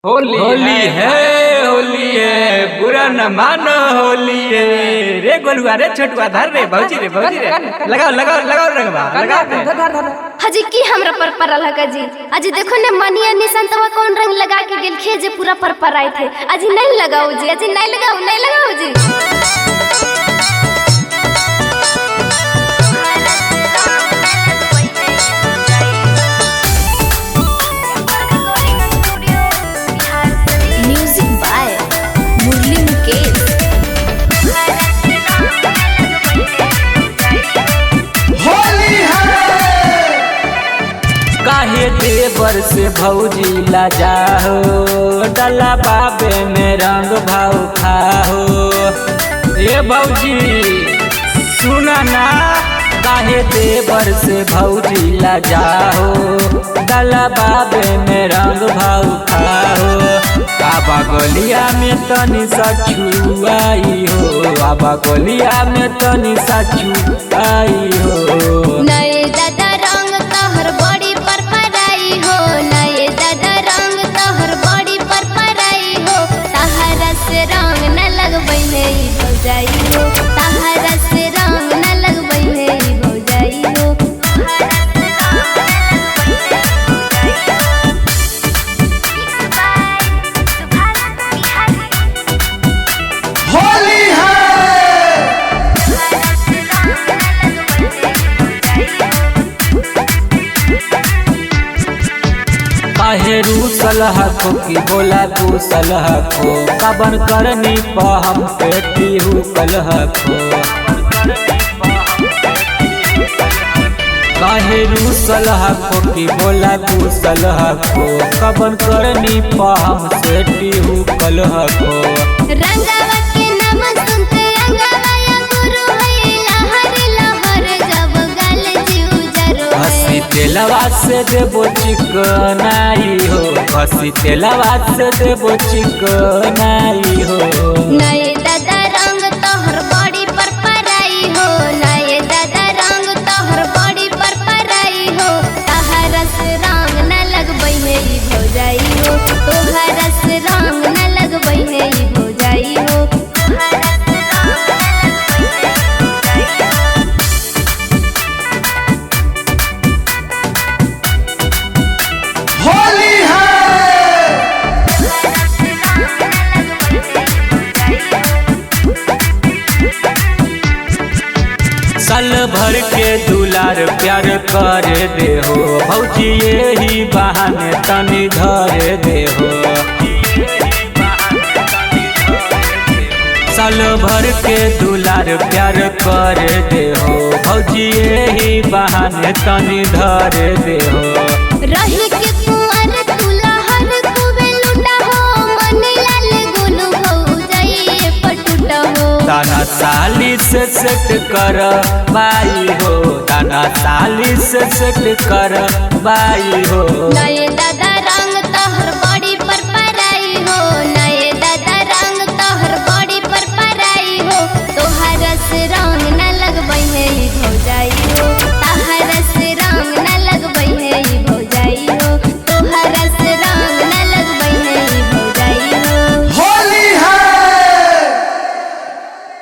होली है बुरा न मानो होली है रे गोलुआ रे छोटुआ धर रे भौजी रे लगाओ रंगवा लगाओ हजी की हमरा पर परल है जी। अजी देखो ने मनिया निशांतवा कौन रंग लगा के गेल खे जे पूरा पर आए थे। अजी नहीं लगाओ जी, अजी नहीं लगाओ जी। म्यूजिक बाय मुरली मुकेश। काहे देवर से भौजी ला जाहो डला बाबे में रंग भाव खाहो। ए भौजी सुना ना, काहे देवर से भौजी ला जाहो डला बाबे में रंग भाव खाहो। आबा गलिया में तनी सा छुआई हो, आबा गलिया में तनी सा छुआई हो। नए दादा रंग तोहर बड़ी पर पराई हो, नए दादा रंग तोहर बड़ी पर पराई हो। तहरा से रंग न लगबै है भौजाई हो, तहरा से रंग न लगबै है भौजाई हो। होली काहे रूसल हको की बोला दूसल हको, कबन करनी हम पेटी हुकल हको। काहे रूसल हको की बोला दूसल हको, कबन करनी हम पेटी हुकल हको। रंगावा के नाम सुनते अंगावा या गुरु है लहर लहर जब गल जीव जरो है। हसी तेलवा से देबो चिकनाई हो, हसी तेलवा से देबो चिकनाई हो। नए दादा रंग तोहर बड़ी पर पराई हो, नए दादा रंग तोहर बड़ी पर पराई हो। तहरा से रंग न लगबै है भौजाई हो, तोहरा से रंग न लगबै है भौजाई हो। होली साल भर के दुलार प्यार कर दे हो भौजी, यही बहाने तनी धर दे हो। साल भर के दुलार प्यार कर दे हो भौजी, यही बहाने तनी धर दे हो। रही के कुंवर तुला हर कुबे लुटा हो, मन लाल गुनु भौजाई पटुटा हो। दाना साली से सेट कर बाई हो, दाना साली से सेट कर बाई हो। नए दादा रंग तोहर बड़ी पर पराई हो, नए दादा रंग तोहर बड़ी पर पराई हो। तोहरा से रंग